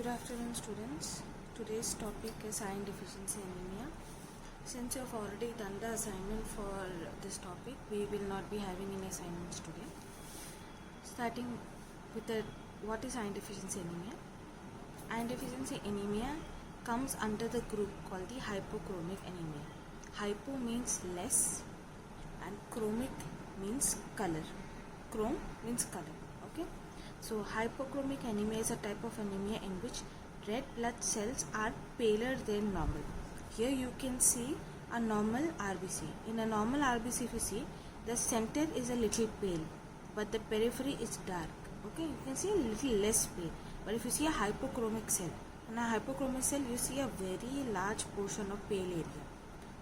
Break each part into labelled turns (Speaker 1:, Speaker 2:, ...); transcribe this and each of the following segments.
Speaker 1: Good afternoon, students. Today's topic is iron deficiency anemia. Since you have already done the assignment for this topic, we will not be having any assignments today. Starting with what is iron deficiency anemia? Iron deficiency anemia comes under the group called the hypochromic anemia. Hypo means less and chromic means color. Chrome means color. Okay. So hypochromic anemia is a type of anemia in which red blood cells are paler than normal. Here you can see a normal RBC. In a normal RBC, if you see, the center is a little pale, but the periphery is dark. Okay, you can see a little less pale. But if you see a hypochromic cell, in a hypochromic cell, you see a very large portion of pale area.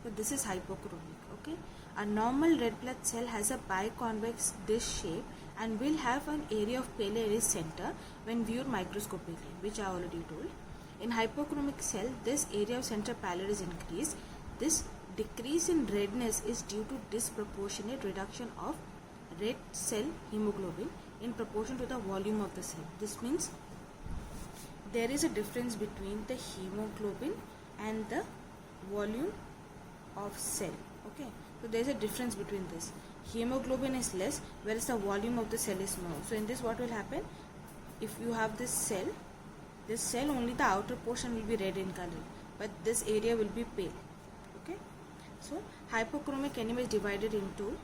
Speaker 1: So this is hypochromic. Okay, a normal red blood cell has a biconvex dish shape and will have an area of pale area center when viewed microscopically, which I already told. In hypochromic cell, this area of center pallor is increased. This decrease in redness is due to disproportionate reduction of red cell hemoglobin in proportion to the volume of the cell. This means there is a difference between the hemoglobin and the volume of cell. Okay, so there is a difference between this. Hemoglobin is less, whereas the volume of the cell is more. So in this, what will happen? If you have this cell only the outer portion will be red in color, but this area will be pale. Okay, so hypochromic anemia is divided into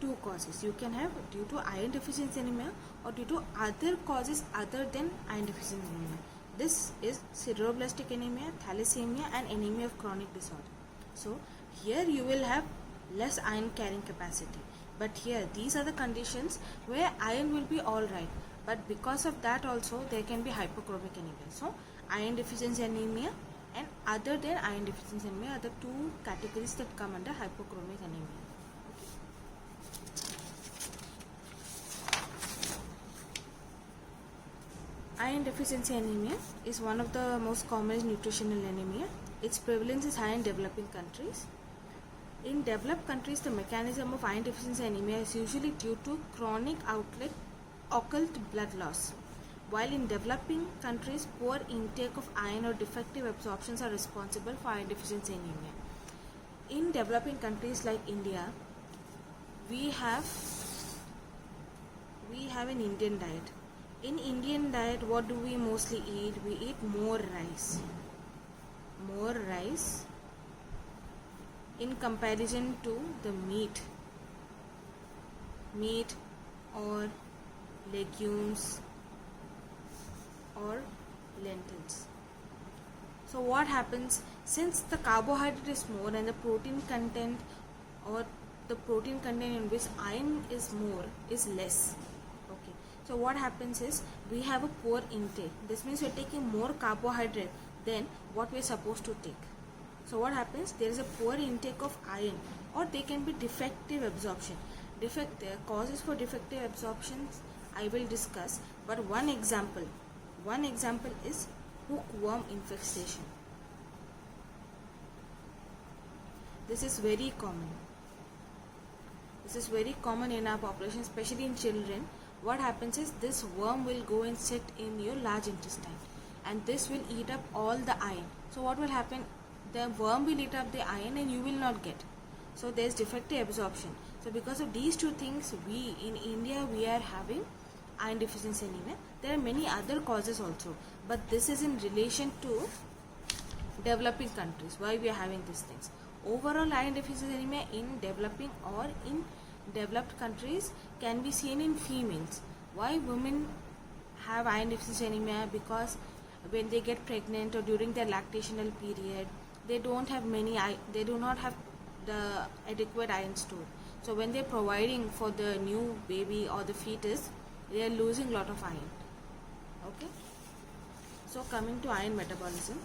Speaker 1: two causes. You can have due to iron deficiency anemia or due to other causes other than iron deficiency anemia. This is sideroblastic anemia, thalassemia, and anemia of chronic disorder. So here you will have less iron carrying capacity, but here these are the conditions where iron will be alright, but because of that also there can be hypochromic anemia. So iron deficiency anemia and other than iron deficiency anemia are the two categories that come under hypochromic anemia. Iron deficiency anemia is one of the most common nutritional anemia. Its prevalence is high in developing countries. In developed countries, the mechanism of iron deficiency anemia is usually due to chronic occult blood loss, while in developing countries, poor intake of iron or defective absorptions are responsible for iron deficiency anemia. In developing countries like India, we have an Indian diet. In Indian diet, what do we mostly eat? We eat more rice. More rice in comparison to the meat or legumes or lentils. So what happens, since the carbohydrate is more and the protein content in which iron is more is less. Okay, so what happens is we have a poor intake. This means we are taking more carbohydrate than what we are supposed to take. So what happens, there is a poor intake of iron, or they can be defective absorption. Causes for defective absorptions I will discuss, but one example is hookworm infestation. This is very common in our population, especially in children. What happens is this worm will go and sit in your large intestine, and this will eat up all the iron. So what will happen, the worm will eat up the iron and you will not get. So there is defective absorption. So because of these two things, we in India we are having iron deficiency anemia. There are many other causes also, but this is in relation to developing countries why we are having these things. Overall, iron deficiency anemia in developing or in developed countries can be seen in females. Why women have iron deficiency anemia? Because when they get pregnant or during their lactational period, they do not have the adequate iron store. So when they are providing for the new baby or the fetus, they are losing a lot of iron. Okay. So coming to iron metabolism,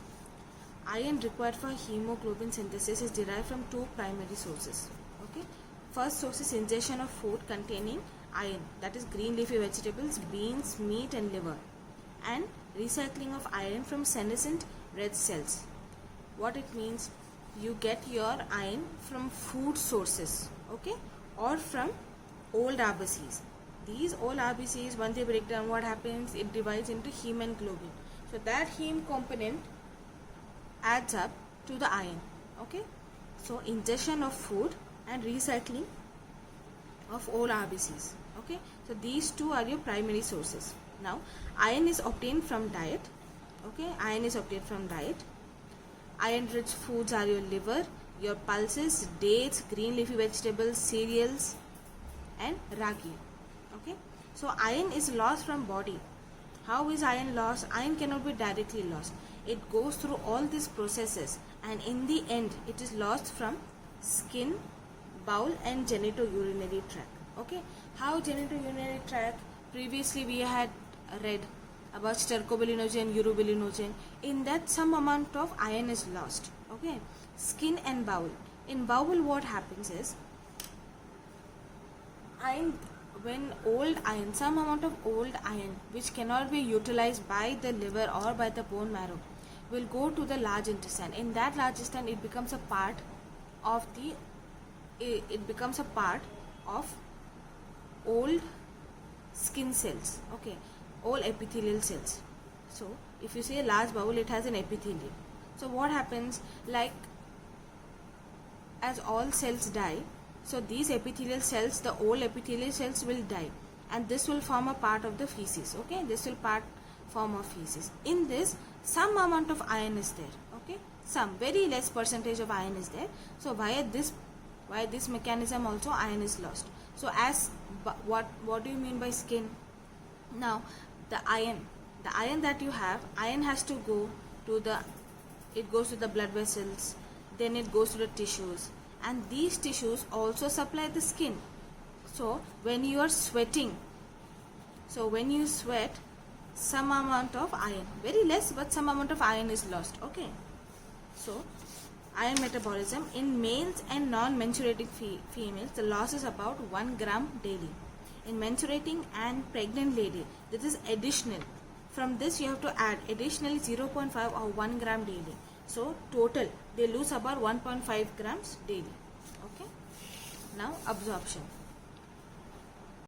Speaker 1: iron required for hemoglobin synthesis is derived from two primary sources. Okay. First source is ingestion of food containing iron, that is green leafy vegetables, beans, meat and liver, and recycling of iron from senescent red cells. What it means, you get your iron from food sources, okay, or from old RBCs. These old RBCs, once they break down, what happens, it divides into hemoglobin. So that heme component adds up to the iron. Okay, so ingestion of food and recycling of all RBCs. Okay, so these two are your primary sources. Now iron is obtained from diet. Okay, iron is obtained from diet. Iron rich foods are your liver, your pulses, dates, green leafy vegetables, cereals and ragi. Okay, so iron is lost from body. How is iron lost? Iron cannot be directly lost. It goes through all these processes and in the end it is lost from skin, bowel and genitourinary tract. Okay, how genitourinary tract? Previously we had read about stercobilinogen, urobilinogen. In that some amount of iron is lost. Okay, skin and bowel. In bowel what happens is iron, when old iron, some amount of old iron which cannot be utilized by the liver or by the bone marrow will go to the large intestine. In that large intestine it becomes a part of old skin cells. Okay, all epithelial cells. So if you say a large bowel, it has an epithelium. So what happens, like as all cells die, so these epithelial cells, the old epithelial cells will die and this will form a part of the feces. Okay, this will form a feces. In this some amount of iron is there. Okay, some very less percentage of iron is there. So via this mechanism also iron is lost. So as what do you mean by skin? Now the iron that you have, iron has to go to it goes to the blood vessels, then it goes to the tissues, and these tissues also supply the skin. So when you are sweating, when you sweat, some amount of iron, very less but some amount of iron is lost. Okay, so iron metabolism in males and non-menstruating females, the loss is about 1 gram daily. In menstruating and pregnant lady, this is additional. From this you have to add additionally 0.5 or 1 gram daily. So total they lose about 1.5 grams daily. Okay, now absorption.